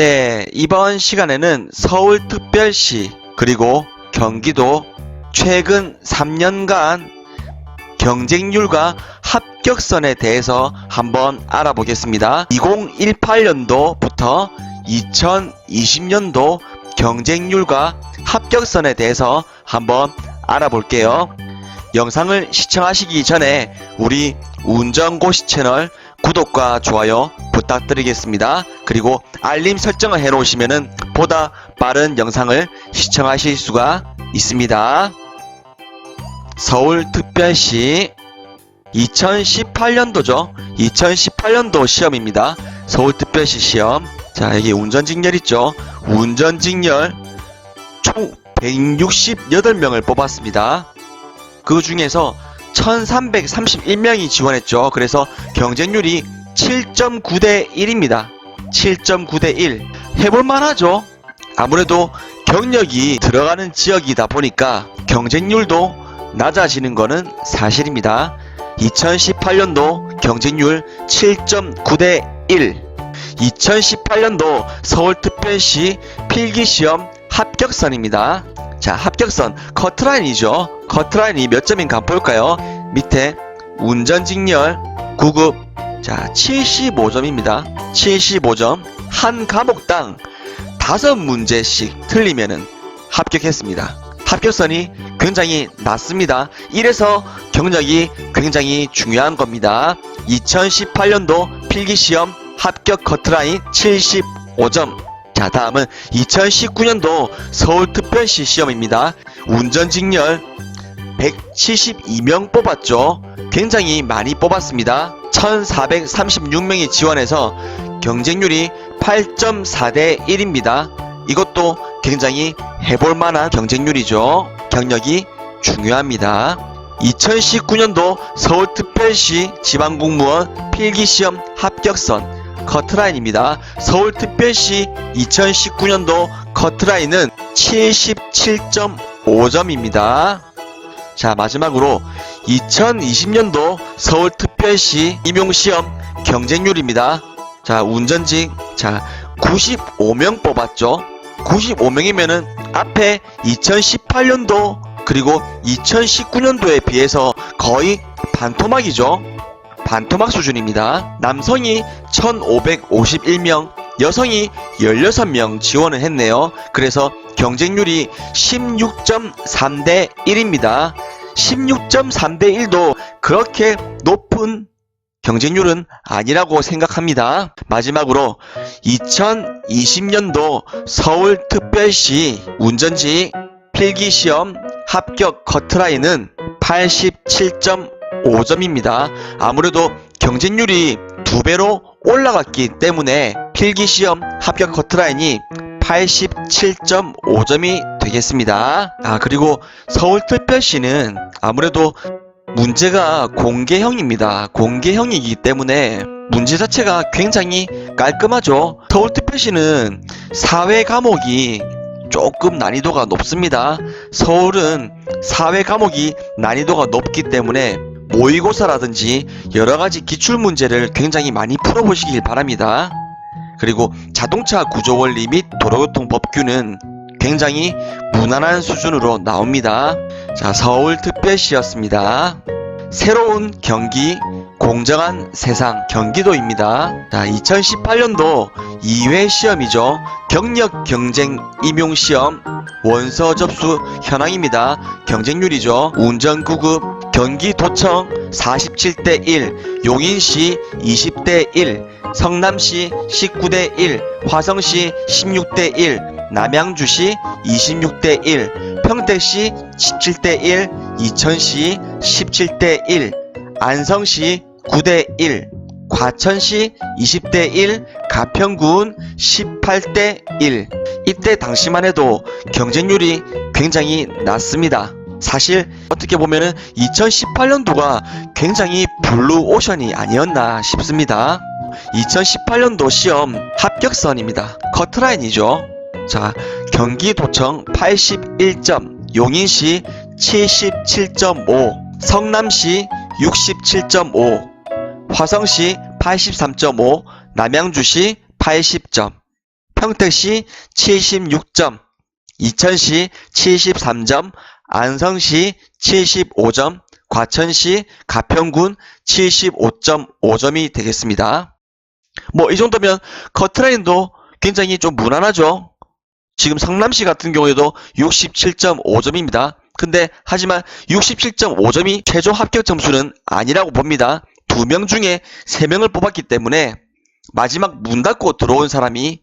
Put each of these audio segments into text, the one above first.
네, 이번 시간에는 서울특별시 그리고 경기도 최근 3년간 경쟁률과 합격선에 대해서 한번 알아보겠습니다. 2018년도부터 2020년도 경쟁률과 합격선에 대해서 한번 알아볼게요. 영상을 시청하시기 전에 우리 운전고시 채널 구독과 좋아요 부탁드리겠습니다. 그리고 알림 설정을 해 놓으시면은 보다 빠른 영상을 시청하실 수가 있습니다. 서울특별시 2018년도죠. 2018년도 시험입니다. 서울특별시 시험. 자, 여기 운전직렬 있죠. 운전직렬 총 168명을 뽑았습니다. 그 중에서 1331명이 지원했죠. 그래서 경쟁률이 7.9대 1입니다. 7.9대 1. 해볼만 하죠. 아무래도 경력이 들어가는 지역이다 보니까 경쟁률도 낮아지는 거는 사실입니다. 2018년도 경쟁률 7.9대 1. 2018년도 서울특별시 필기시험 합격선입니다. 자, 합격선 커트라인이죠. 커트라인이 몇 점인가 한번 볼까요? 밑에 운전직렬 9급. 자, 75점입니다. 75점. 한 과목당 5문제씩 틀리면은 합격했습니다. 합격선이 굉장히 낮습니다. 이래서 경력이 굉장히 중요한 겁니다. 2018년도 필기시험 합격 커트라인 75점. 자, 다음은 2019년도 서울특별시 시험입니다. 운전직렬 172명 뽑았죠. 굉장히 많이 뽑았습니다. 1436명이 지원해서 경쟁률이 8.4대 1입니다. 이것도 굉장히 해볼만한 경쟁률이죠. 경력이 중요합니다. 2019년도 서울특별시 지방공무원 필기시험 합격선 커트라인입니다. 서울특별시 2019년도 커트라인은 77.5점입니다. 자, 마지막으로 2020년도 서울특별시 임용시험 경쟁률입니다. 자, 운전직. 자, 95명 뽑았죠. 95명이면은 앞에 2018년도 그리고 2019년도에 비해서 거의 반토막이죠. 반토막 수준입니다. 남성이 1551명, 여성이 16명 지원을 했네요. 그래서 경쟁률이 16.3대 1입니다. 16.3대 1도 그렇게 높은 경쟁률은 아니라고 생각합니다. 마지막으로 2020년도 서울특별시 운전직 필기시험 합격 커트라인은 87.5점입니다. 아무래도 경쟁률이 2배로 올라갔기 때문에 필기시험 합격 커트라인이 87.5점이 되겠습니다. 그리고 서울특별시는 아무래도 문제가 공개형입니다. 공개형이기 때문에 문제 자체가 굉장히 깔끔하죠. 서울특별시는 사회 과목이 조금 난이도가 높습니다. 서울은 사회 과목이 난이도가 높기 때문에 모의고사라든지 여러가지 기출문제를 굉장히 많이 풀어보시길 바랍니다. 그리고 자동차 구조원리 및 도로교통법규는 굉장히 무난한 수준으로 나옵니다. 자, 서울특별시였습니다. 새로운 경기 공정한 세상 경기도입니다. 자, 2018년도 2회 시험이죠. 경력 경쟁 임용 시험 원서 접수 현황입니다. 경쟁률이죠. 운전 9급 경기도청 47대 1, 용인시 20대 1, 성남시 19대 1, 화성시 16대 1, 남양주시 26대 1, 평택시 17대 1, 이천시 17대 1, 안성시 9대 1, 과천시 20대 1, 가평군 18대 1. 이때 당시만 해도 경쟁률이 굉장히 낮습니다. 사실 어떻게 보면은 2018년도가 굉장히 블루오션이 아니었나 싶습니다. 2018년도 시험 합격선입니다. 커트라인이죠. 자, 경기도청 81점, 용인시 77.5, 성남시 67.5, 화성시 83.5, 남양주시 80점. 평택시 76점, 이천시 73점, 안성시 75점, 과천시, 가평군 75.5점이 되겠습니다. 뭐 이 정도면 커트라인도 굉장히 좀 무난하죠. 지금 성남시 같은 경우에도 67.5점입니다. 근데 하지만 67.5점이 최종 합격 점수는 아니라고 봅니다. 2명 중에 3명을 뽑았기 때문에 마지막 문 닫고 들어온 사람이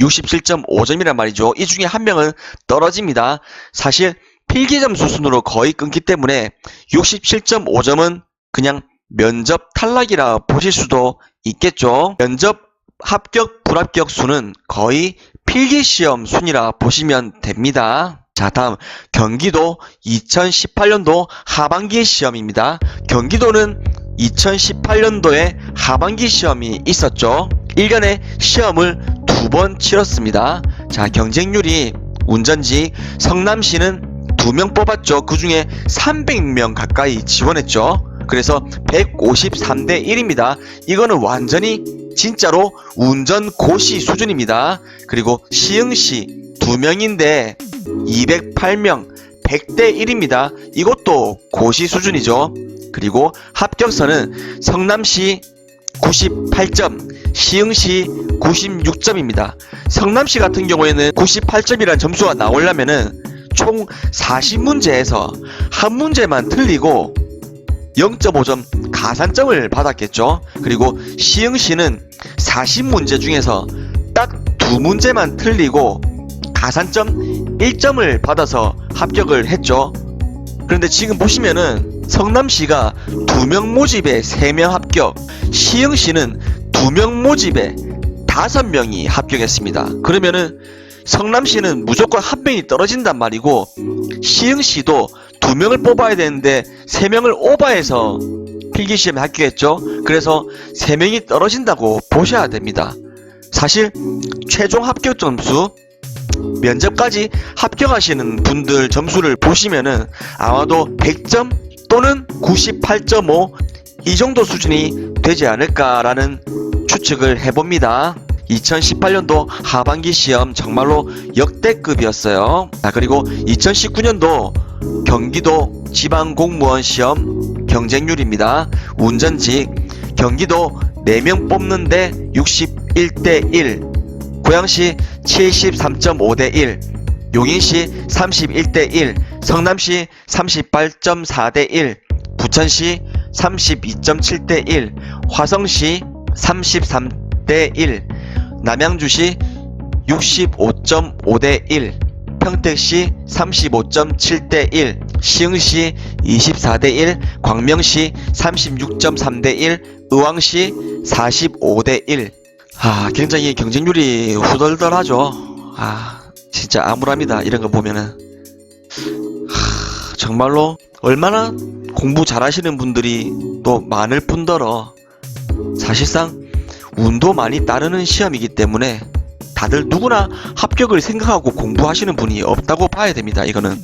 67.5점이란 말이죠. 이 중에 1명은 떨어집니다. 사실 필기 점수 순으로 거의 끊기 때문에 67.5점은 그냥 면접 탈락이라 보실 수도 있겠죠. 면접 합격 불합격 수는 거의 필기시험 순이라 보시면 됩니다. 자, 다음 경기도 2018년도 하반기 시험입니다. 경기도는 2018년도에 하반기 시험이 있었죠. 1년에 시험을 2번 치렀습니다. 자, 경쟁률이 운전직 성남시는 2명 뽑았죠. 그 중에 300명 가까이 지원했죠. 그래서 153대 1입니다. 이거는 완전히 진짜로 운전 고시 수준입니다. 그리고 시흥시 2명인데 208명 100대 1입니다. 이것도 고시 수준이죠. 그리고 합격선은 성남시 98점, 시흥시 96점입니다. 성남시 같은 경우에는 98점이란 점수가 나오려면은 총 40문제에서 한 문제만 틀리고 0.5점 가산점을 받았겠죠. 그리고 시흥시는 40문제 중에서 딱 2문제만 틀리고 가산점 1점을 받아서 합격을 했죠. 그런데 지금 보시면은 성남시가 2명 모집에 3명 합격, 시흥시는 2명 모집에 5명이 합격했습니다. 그러면은 성남시는 무조건 1명이 떨어진단 말이고 시흥시도 2명을 뽑아야 되는데 3명을 오버해서 필기시험에 합격했죠. 그래서 3명이 떨어진다고 보셔야 됩니다. 사실 최종 합격 점수 면접까지 합격하시는 분들 점수를 보시면은 아마도 100점 또는 98.5 이 정도 수준이 되지 않을까라는 추측을 해봅니다. 2018년도 하반기 시험 정말로 역대급이었어요. 그리고 2019년도 경기도 지방공무원 시험 경쟁률입니다. 운전직 경기도 4명 뽑는데 61대 1, 고양시 73.5대 1, 용인시 31대 1, 성남시 38.4대 1, 부천시 32.7대 1, 화성시 33대 1, 남양주시 65.5대 1, 평택시 35.7대 1, 시흥시 24대 1, 광명시 36.3대 1, 의왕시 45대 1. 굉장히 경쟁률이 후덜덜하죠. 진짜 암울합니다. 이런 거 보면은. 정말로 얼마나 공부 잘하시는 분들이 또 많을 뿐더러 사실상 운도 많이 따르는 시험이기 때문에 다들 누구나 합격을 생각하고 공부하시는 분이 없다고 봐야 됩니다. 이거는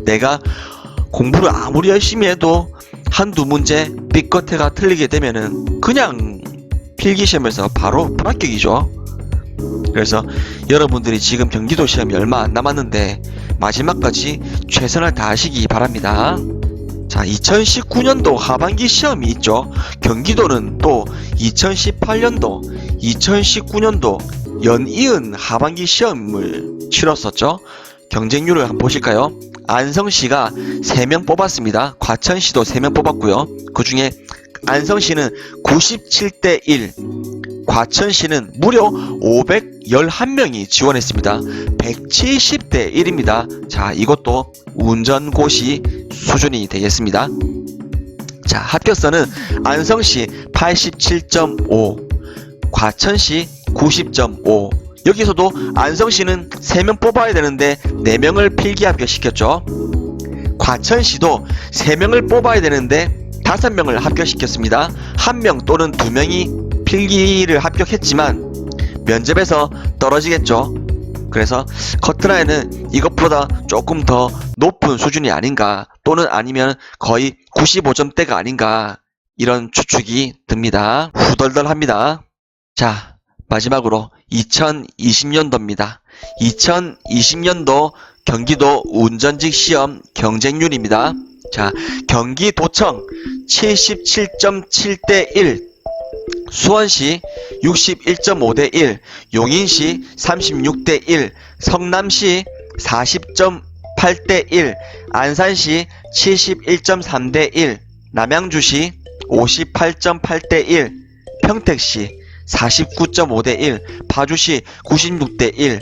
내가 공부를 아무리 열심히 해도 한두 문제 삐끗해가 틀리게 되면은 그냥 필기시험에서 바로 불합격이죠. 그래서 여러분들이 지금 경기도 시험이 얼마 안 남았는데 마지막까지 최선을 다하시기 바랍니다. 자, 2019년도 하반기 시험이 있죠. 경기도는 또 2018년도, 2019년도 연이은 하반기 시험을 치렀었죠. 경쟁률을 한번 보실까요? 안성시가 3명 뽑았습니다. 과천시도 3명 뽑았고요. 그 중에 안성시는 97대 1, 과천시는 무려 511명이 지원했습니다. 170대 1입니다. 자, 이것도 운전고시 수준이 되겠습니다. 자, 합격선은 안성시 87.5, 과천시 90.5. 여기서도 안성시는 3명 뽑아야 되는데 4명을 필기 합격시켰죠. 과천시도 3명을 뽑아야 되는데 5명을 합격시켰습니다. 1명 또는 2명이 필기를 합격했지만 면접에서 떨어지겠죠. 그래서 커트라인은 이것보다 조금 더 높은 수준이 아닌가, 또는 아니면 거의 95점대가 아닌가, 이런 추측이 듭니다. 후덜덜합니다. 자, 마지막으로 2020년도입니다. 2020년도 경기도 운전직 시험 경쟁률입니다. 자, 경기도청 77.7대 1, 수원시 61.5대 1, 용인시 36대 1, 성남시 40.8대 1, 안산시 71.3대 1, 남양주시 58.8대 1, 평택시 49.5대 1, 파주시 96대 1,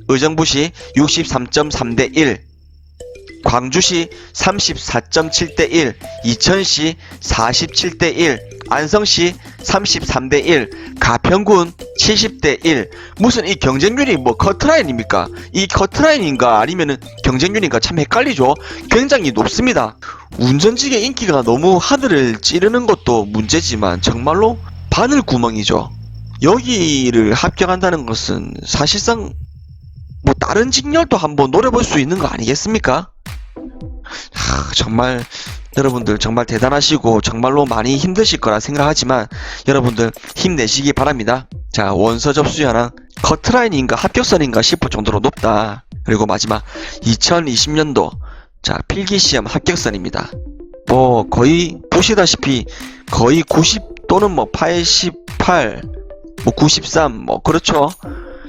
의정부시 63.3대 1, 광주시 34.7대 1, 이천시 47대 1, 안성시 33대 1, 가평군 70대 1. 무슨 이 경쟁률이 뭐 커트라인입니까? 이 커트라인인가 아니면은 경쟁률인가 참 헷갈리죠. 굉장히 높습니다. 운전직의 인기가 너무 하늘을 찌르는 것도 문제지만 정말로 바늘구멍이죠. 여기를 합격한다는 것은 사실상 뭐 다른 직렬도 한번 노려볼 수 있는 거 아니겠습니까? 정말 여러분들 정말 대단하시고 정말로 많이 힘드실 거라 생각하지만 여러분들 힘내시기 바랍니다. 자, 원서 접수 현황 커트라인인가 합격선인가 싶을 정도로 높다. 그리고 마지막 2020년도 자 필기시험 합격선입니다. 뭐 거의 보시다시피 거의 90 또는 뭐 88, 뭐 93, 뭐 그렇죠.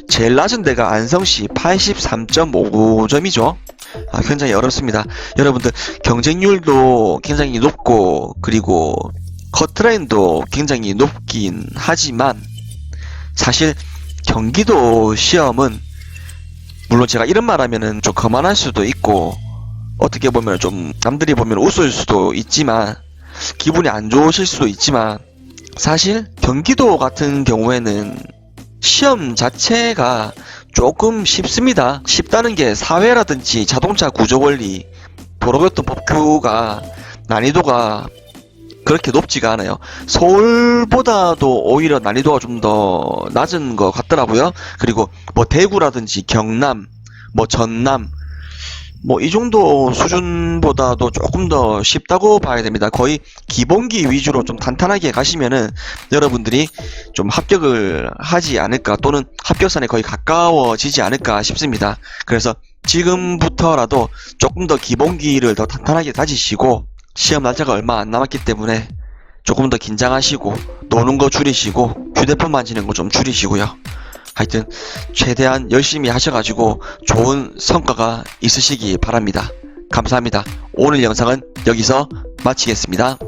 제일 낮은 데가 안성시 83.55점이죠. 굉장히 어렵습니다. 여러분들 경쟁률도 굉장히 높고 그리고 커트라인도 굉장히 높긴 하지만 사실 경기도 시험은 물론 제가 이런 말 하면은 좀 거만할 수도 있고 어떻게 보면 좀 남들이 보면 웃을 수도 있지만 기분이 안 좋으실 수도 있지만 사실 경기도 같은 경우에는 시험 자체가 조금 쉽습니다. 쉽다는 게 사회라든지 자동차 구조원리, 도로교통 법규가 난이도가 그렇게 높지가 않아요. 서울보다도 오히려 난이도가 좀 더 낮은 것 같더라고요. 그리고 뭐 대구라든지 경남, 뭐 전남, 뭐 이 정도 수준보다도 조금 더 쉽다고 봐야 됩니다. 거의 기본기 위주로 좀 탄탄하게 가시면은 여러분들이 좀 합격을 하지 않을까 또는 합격선에 거의 가까워지지 않을까 싶습니다. 그래서 지금부터라도 조금 더 기본기를 더 탄탄하게 다지시고 시험 날짜가 얼마 안 남았기 때문에 조금 더 긴장하시고 노는 거 줄이시고 휴대폰 만지는 거 좀 줄이시고요. 하여튼 최대한 열심히 하셔가지고 좋은 성과가 있으시기 바랍니다. 감사합니다. 오늘 영상은 여기서 마치겠습니다.